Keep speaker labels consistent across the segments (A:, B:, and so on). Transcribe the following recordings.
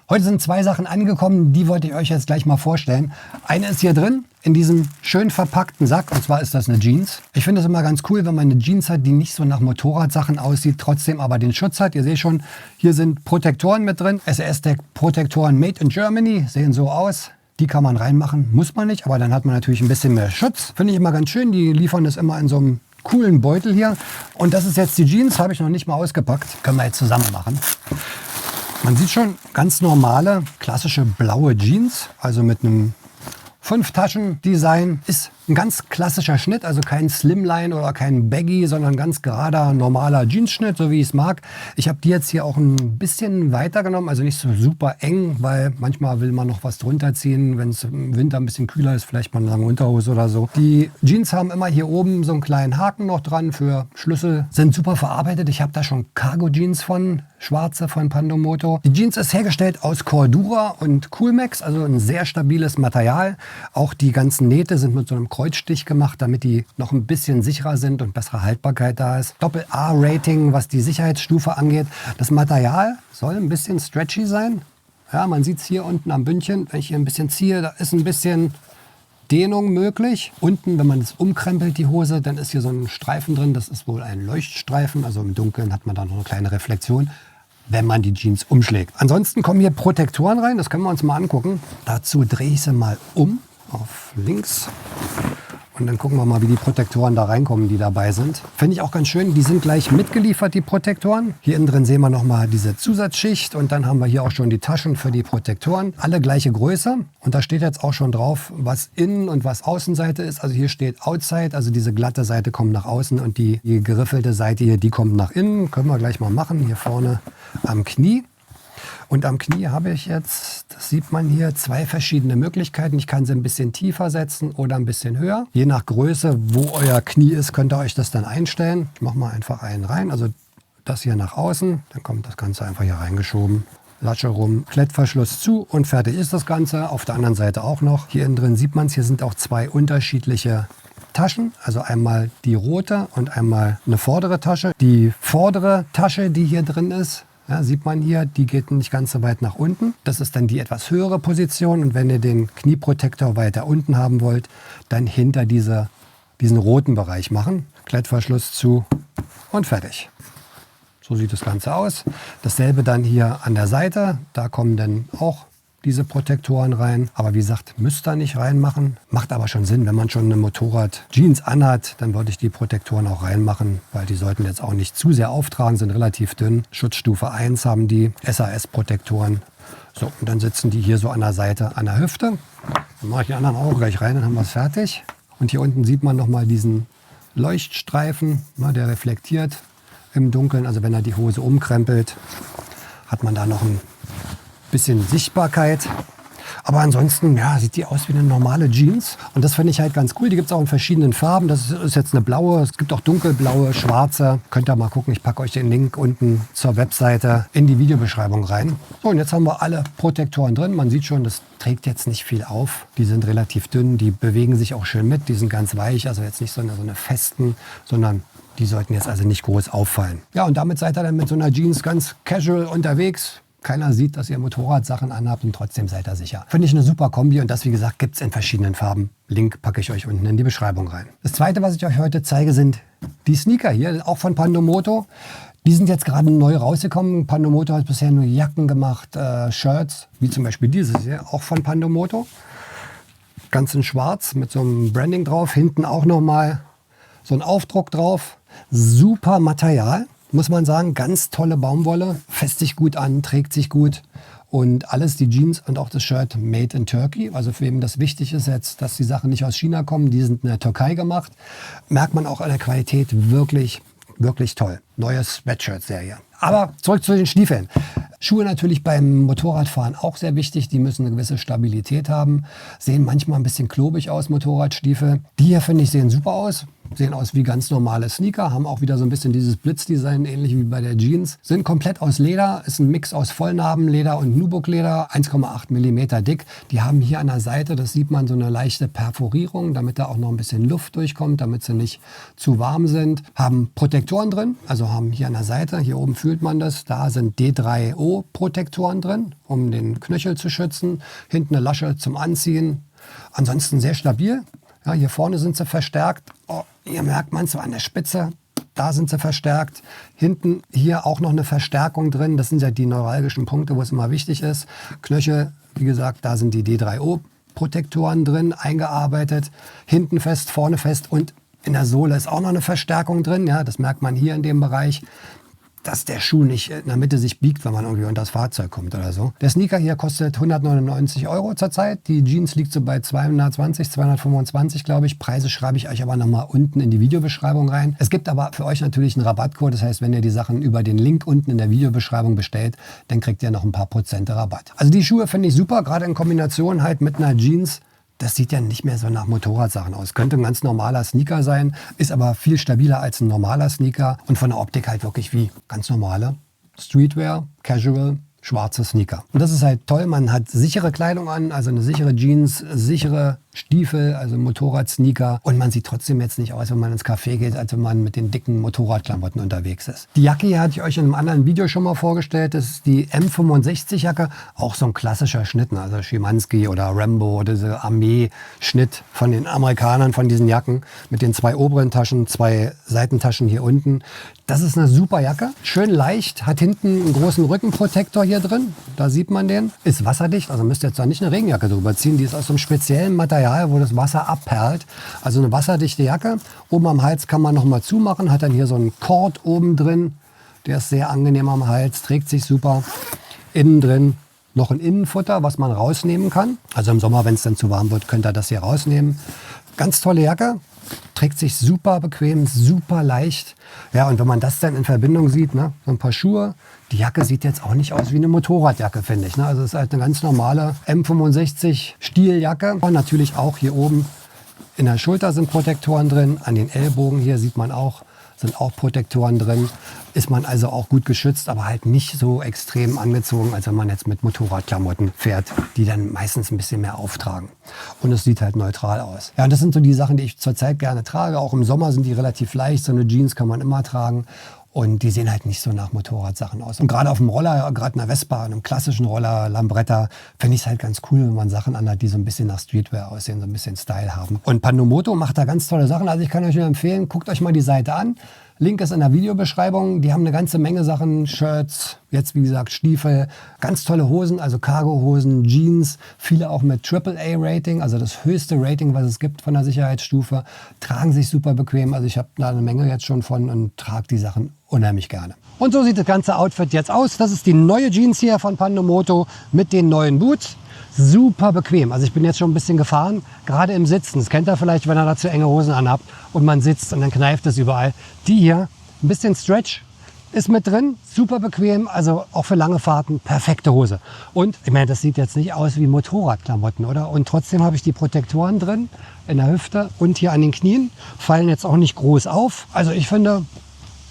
A: Heute sind zwei Sachen angekommen, die wollte ich euch jetzt gleich mal vorstellen. Eine ist hier drin, in diesem schön verpackten Sack, und zwar ist das eine Jeans. Ich finde es immer ganz cool, wenn man eine Jeans hat, die nicht so nach Motorradsachen aussieht, trotzdem aber den Schutz hat. Ihr seht schon, hier sind Protektoren mit drin. SRS-Tech-Protektoren Made in Germany, sehen so aus. Die kann man reinmachen, muss man nicht, aber dann hat man natürlich ein bisschen mehr Schutz. Finde ich immer ganz schön, die liefern das immer in so einem coolen Beutel hier. Und das ist jetzt die Jeans, habe ich noch nicht mal ausgepackt. Können wir jetzt zusammen machen. Man sieht schon ganz normale, klassische blaue Jeans, also mit einem 5-Taschen-Design. Ist ein ganz klassischer Schnitt, also kein Slimline oder kein Baggy, sondern ganz gerader, normaler Jeansschnitt, so wie ich es mag. Ich habe die jetzt hier auch ein bisschen weiter genommen, also nicht so super eng, weil manchmal will man noch was drunter ziehen, wenn es im Winter ein bisschen kühler ist, vielleicht mal eine lange Unterhose oder so. Die Jeans haben immer hier oben so einen kleinen Haken noch dran für Schlüssel, sind super verarbeitet. Ich habe da schon Cargo-Jeans von, schwarze von Pandomoto. Die Jeans ist hergestellt aus Cordura und Coolmax, also ein sehr stabiles Material. Auch die ganzen Nähte sind mit so einem Kreuzstich gemacht, damit die noch ein bisschen sicherer sind und bessere Haltbarkeit da ist. Doppel-A-Rating, was die Sicherheitsstufe angeht. Das Material soll ein bisschen stretchy sein. Ja, man sieht es hier unten am Bündchen. Wenn ich hier ein bisschen ziehe, da ist ein bisschen Dehnung möglich. Unten, wenn man es umkrempelt, die Hose, dann ist hier so ein Streifen drin. Das ist wohl ein Leuchtstreifen. Also im Dunkeln hat man da noch eine kleine Reflexion, wenn man die Jeans umschlägt. Ansonsten kommen hier Protektoren rein. Das können wir uns mal angucken. Dazu drehe ich sie mal um auf links. Und dann gucken wir mal, wie die Protektoren da reinkommen, die dabei sind. Finde ich auch ganz schön. Die sind gleich mitgeliefert, die Protektoren. Hier innen drin sehen wir nochmal diese Zusatzschicht. Und dann haben wir hier auch schon die Taschen für die Protektoren. Alle gleiche Größe. Und da steht jetzt auch schon drauf, was Innen- und was Außenseite ist. Also hier steht Outside. Also diese glatte Seite kommt nach außen. Und die geriffelte Seite hier, die kommt nach innen. Können wir gleich mal machen. Hier vorne am Knie. Und am Knie habe ich jetzt, das sieht man hier, zwei verschiedene Möglichkeiten. Ich kann sie ein bisschen tiefer setzen oder ein bisschen höher. Je nach Größe, wo euer Knie ist, könnt ihr euch das dann einstellen. Ich mache mal einfach einen rein, also das hier nach außen. Dann kommt das Ganze einfach hier reingeschoben. Latsche rum, Klettverschluss zu und fertig ist das Ganze. Auf der anderen Seite auch noch. Hier innen drin sieht man es, hier sind auch zwei unterschiedliche Taschen, also einmal die rote und einmal eine vordere Tasche. Die vordere Tasche, die hier drin ist, ja, sieht man hier, die geht nicht ganz so weit nach unten. Das ist dann die etwas höhere Position. Und wenn ihr den Knieprotektor weiter unten haben wollt, dann hinter diesen roten Bereich machen. Klettverschluss zu und fertig. So sieht das Ganze aus. Dasselbe dann hier an der Seite. Da kommen dann auch diese Protektoren rein. Aber wie gesagt, müsst ihr nicht reinmachen. Macht aber schon Sinn, wenn man schon eine Motorrad-Jeans anhat, dann würde ich die Protektoren auch reinmachen, weil die sollten jetzt auch nicht zu sehr auftragen, sind relativ dünn. Schutzstufe 1 haben die SAS-Protektoren. So, und dann sitzen die hier so an der Seite, an der Hüfte. Dann mache ich die anderen auch gleich rein, dann haben wir es fertig. Und hier unten sieht man nochmal diesen Leuchtstreifen, der reflektiert im Dunkeln. Also wenn er die Hose umkrempelt, hat man da noch ein bisschen Sichtbarkeit. Aber ansonsten, ja, sieht die aus wie eine normale Jeans. Und das finde ich halt ganz cool. Die gibt es auch in verschiedenen Farben. Das ist jetzt eine blaue. Es gibt auch dunkelblaue, schwarze. Könnt ihr mal gucken. Ich packe euch den Link unten zur Webseite in die Videobeschreibung rein. So, und jetzt haben wir alle Protektoren drin. Man sieht schon, das trägt jetzt nicht viel auf. Die sind relativ dünn. Die bewegen sich auch schön mit. Die sind ganz weich. Also jetzt nicht so eine festen, sondern die sollten jetzt also nicht groß auffallen. Ja, und damit seid ihr dann mit so einer Jeans ganz casual unterwegs. Keiner sieht, dass ihr Motorradsachen anhabt und trotzdem seid ihr sicher. Finde ich eine super Kombi und das, wie gesagt, gibt es in verschiedenen Farben. Link packe ich euch unten in die Beschreibung rein. Das zweite, was ich euch heute zeige, sind die Sneaker hier, auch von Pandomoto. Die sind jetzt gerade neu rausgekommen. Pandomoto hat bisher nur Jacken gemacht, Shirts, wie zum Beispiel dieses hier, auch von Pandomoto. Ganz in schwarz mit so einem Branding drauf. Hinten auch nochmal so ein Aufdruck drauf. Super Material. Muss man sagen, ganz tolle Baumwolle, fässt sich gut an, trägt sich gut und alles, die Jeans und auch das Shirt made in Turkey. Also für wen das wichtig ist jetzt, dass die Sachen nicht aus China kommen, die sind in der Türkei gemacht. Merkt man auch an der Qualität wirklich, wirklich toll. Neue Sweatshirt-Serie. Aber zurück zu den Stiefeln. Schuhe natürlich beim Motorradfahren auch sehr wichtig. Die müssen eine gewisse Stabilität haben. Sehen manchmal ein bisschen klobig aus, Motorradstiefel. Die hier, finde ich, sehen super aus. Sehen aus wie ganz normale Sneaker, haben auch wieder so ein bisschen dieses Blitzdesign, ähnlich wie bei der Jeans. Sind komplett aus Leder, ist ein Mix aus Vollnarbenleder und Nubuck-Leder, 1,8 mm dick. Die haben hier an der Seite, das sieht man, so eine leichte Perforierung, damit da auch noch ein bisschen Luft durchkommt, damit sie nicht zu warm sind. Haben Protektoren drin, also haben hier an der Seite, hier oben fühlt man das, da sind D3O D3O-Protektoren drin, um den Knöchel zu schützen. Hinten eine Lasche zum Anziehen. Ansonsten sehr stabil. Ja, hier vorne sind sie verstärkt. Oh, hier merkt man es so an der Spitze. Da sind sie verstärkt. Hinten hier auch noch eine Verstärkung drin. Das sind ja die neuralgischen Punkte, wo es immer wichtig ist. Knöchel, wie gesagt, da sind die D3O-Protektoren drin, eingearbeitet. Hinten fest, vorne fest und in der Sohle ist auch noch eine Verstärkung drin. Ja, das merkt man hier in dem Bereich, dass der Schuh nicht in der Mitte sich biegt, wenn man irgendwie unter das Fahrzeug kommt oder so. Der Sneaker hier kostet 199 € zurzeit. Die Jeans liegt so bei 220, 225, glaube ich. Preise schreibe ich euch aber nochmal unten in die Videobeschreibung rein. Es gibt aber für euch natürlich einen Rabattcode. Das heißt, wenn ihr die Sachen über den Link unten in der Videobeschreibung bestellt, dann kriegt ihr noch ein paar Prozente Rabatt. Also die Schuhe finde ich super, gerade in Kombination halt mit einer Jeans. Das sieht ja nicht mehr so nach Motorradsachen aus. Könnte ein ganz normaler Sneaker sein, ist aber viel stabiler als ein normaler Sneaker und von der Optik halt wirklich wie ganz normale Streetwear, Casual, schwarze Sneaker. Und das ist halt toll, man hat sichere Kleidung an, also eine sichere Jeans, sichere Stiefel, also Motorrad-Sneaker. Und man sieht trotzdem jetzt nicht aus, wenn man ins Café geht, als wenn man mit den dicken Motorradklamotten unterwegs ist. Die Jacke hier hatte ich euch in einem anderen Video schon mal vorgestellt. Das ist die M65-Jacke, auch so ein klassischer Schnitt, also Schimanski oder Rambo, diese Armee-Schnitt von den Amerikanern, von diesen Jacken mit den 2 oberen Taschen, 2 Seitentaschen hier unten. Das ist eine super Jacke, schön leicht, hat hinten einen großen Rückenprotektor hier drin, da sieht man den. Ist wasserdicht, also müsst ihr jetzt da nicht eine Regenjacke drüber ziehen, die ist aus so einem speziellen Material, wo das Wasser abperlt. Also eine wasserdichte Jacke. Oben am Hals kann man noch mal zumachen, hat dann hier so einen Cord oben drin, der ist sehr angenehm am Hals, trägt sich super. Innen drin noch ein Innenfutter, was man rausnehmen kann. Also im Sommer, wenn es dann zu warm wird, könnt ihr das hier rausnehmen. Ganz tolle Jacke. Trägt sich super bequem, super leicht. Ja, und wenn man das dann in Verbindung sieht, ne, so ein paar Schuhe, die Jacke sieht jetzt auch nicht aus wie eine Motorradjacke, finde ich. Ne? Also es ist halt eine ganz normale M65 Stieljacke. Und natürlich auch hier oben in der Schulter sind Protektoren drin. An den Ellbogen hier sieht man auch, sind auch Protektoren drin. Ist man also auch gut geschützt, aber halt nicht so extrem angezogen, als wenn man jetzt mit Motorradklamotten fährt, die dann meistens ein bisschen mehr auftragen. Und es sieht halt neutral aus. Ja, und das sind so die Sachen, die ich zurzeit gerne trage. Auch im Sommer sind die relativ leicht. So eine Jeans kann man immer tragen. Und die sehen halt nicht so nach Motorradsachen aus. Und gerade auf dem Roller, gerade einer Vespa, einem klassischen Roller, Lambretta, finde ich es halt ganz cool, wenn man Sachen anhat, die so ein bisschen nach Streetwear aussehen, so ein bisschen Style haben. Und Pannomoto macht da ganz tolle Sachen. Also ich kann euch nur empfehlen, guckt euch mal die Seite an. Link ist in der Videobeschreibung. Die haben eine ganze Menge Sachen, Shirts, jetzt wie gesagt Stiefel, ganz tolle Hosen, also Cargo-Hosen, Jeans, viele auch mit AAA-Rating, also das höchste Rating, was es gibt von der Sicherheitsstufe, tragen sich super bequem. Also ich habe da eine Menge jetzt schon von und trage die Sachen unheimlich gerne. Und so sieht das ganze Outfit jetzt aus. Das ist die neue Jeans hier von Pannomoto mit den neuen Boots. Super bequem. Also ich bin jetzt schon ein bisschen gefahren, gerade im Sitzen. Das kennt ihr vielleicht, wenn ihr dazu enge Hosen anhabt und man sitzt und dann kneift es überall. Die hier, ein bisschen Stretch ist mit drin, super bequem, also auch für lange Fahrten, perfekte Hose. Und ich meine, das sieht jetzt nicht aus wie Motorradklamotten, oder? Und trotzdem habe ich die Protektoren drin, in der Hüfte und hier an den Knien, fallen jetzt auch nicht groß auf. Also ich finde,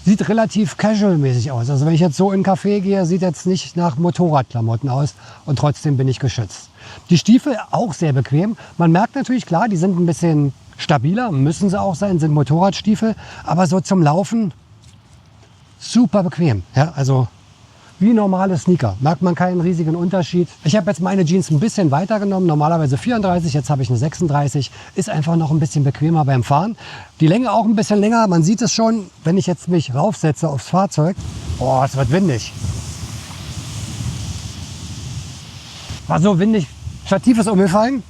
A: sieht relativ casual-mäßig aus. Also wenn ich jetzt so in einen Café gehe, sieht jetzt nicht nach Motorradklamotten aus und trotzdem bin ich geschützt. Die Stiefel auch sehr bequem. Man merkt natürlich, klar, die sind ein bisschen stabiler, müssen sie auch sein, sind Motorradstiefel, aber so zum Laufen super bequem. Ja, also wie normale Sneaker, merkt man keinen riesigen Unterschied. Ich habe jetzt meine Jeans ein bisschen weiter genommen, normalerweise 34, jetzt habe ich eine 36. Ist einfach noch ein bisschen bequemer beim Fahren. Die Länge auch ein bisschen länger, man sieht es schon, wenn ich jetzt mich raufsetze aufs Fahrzeug. Oh, es wird windig. War so windig, Stativ ist umgefallen.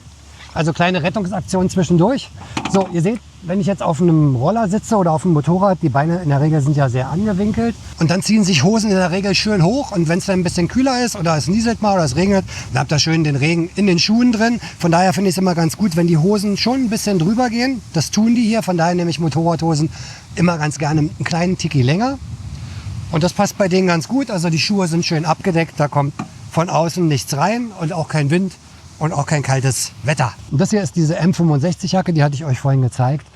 A: Also kleine Rettungsaktion zwischendurch. So, ihr seht, wenn ich jetzt auf einem Roller sitze oder auf einem Motorrad, die Beine in der Regel sind ja sehr angewinkelt. Und dann ziehen sich Hosen in der Regel schön hoch. Und wenn es dann ein bisschen kühler ist oder es nieselt mal oder es regnet, dann habt ihr schön den Regen in den Schuhen drin. Von daher finde ich es immer ganz gut, wenn die Hosen schon ein bisschen drüber gehen. Das tun die hier. Von daher nehme ich Motorradhosen immer ganz gerne einen kleinen Tiki länger. Und das passt bei denen ganz gut. Also die Schuhe sind schön abgedeckt. Da kommt von außen nichts rein und auch kein Wind. Und auch kein kaltes Wetter. Und das hier ist diese M65-Jacke, die hatte ich euch vorhin gezeigt.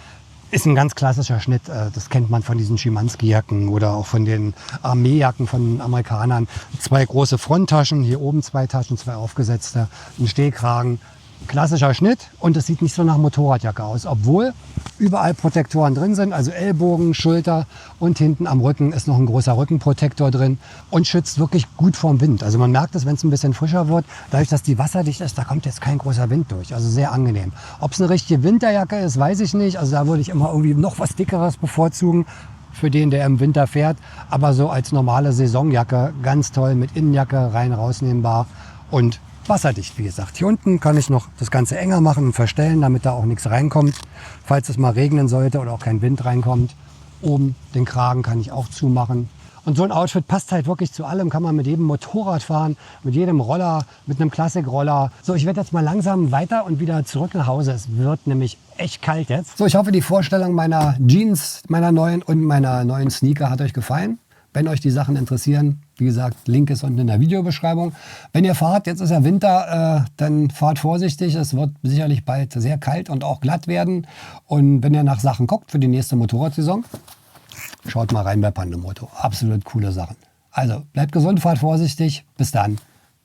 A: Ist ein ganz klassischer Schnitt. Das kennt man von diesen Schimanski-Jacken oder auch von den Armeejacken von den Amerikanern. 2 große Fronttaschen, hier oben 2 Taschen, 2 aufgesetzte, ein Stehkragen. klassischer Schnitt und es sieht nicht so nach Motorradjacke aus, obwohl überall Protektoren drin sind, also Ellbogen, Schulter und hinten am Rücken ist noch ein großer Rückenprotektor drin und schützt wirklich gut vorm Wind. Also man merkt es, wenn es ein bisschen frischer wird, dadurch, dass die wasserdicht ist, da kommt jetzt kein großer Wind durch, also sehr angenehm. Ob es eine richtige Winterjacke ist, weiß ich nicht, also da würde ich immer irgendwie noch was Dickeres bevorzugen für den, der im Winter fährt, aber so als normale Saisonjacke ganz toll mit Innenjacke rein rausnehmbar und wasserdicht, wie gesagt. Hier unten kann ich noch das Ganze enger machen und verstellen, damit da auch nichts reinkommt, falls es mal regnen sollte oder auch kein Wind reinkommt. Oben den Kragen kann ich auch zumachen. Und so ein Outfit passt halt wirklich zu allem, kann man mit jedem Motorrad fahren, mit jedem Roller, mit einem Klassikroller. So, ich werde jetzt mal langsam weiter und wieder zurück nach Hause. Es wird nämlich echt kalt jetzt. So, ich hoffe, die Vorstellung meiner Jeans, meiner neuen und meiner neuen Sneaker hat euch gefallen. Wenn euch die Sachen interessieren, wie gesagt, Link ist unten in der Videobeschreibung. Wenn ihr fahrt, jetzt ist ja Winter, dann fahrt vorsichtig. Es wird sicherlich bald sehr kalt und auch glatt werden. Und wenn ihr nach Sachen guckt für die nächste Motorradsaison, schaut mal rein bei Pandomoto. Absolut coole Sachen. Also bleibt gesund, fahrt vorsichtig. Bis dann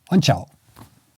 A: und ciao.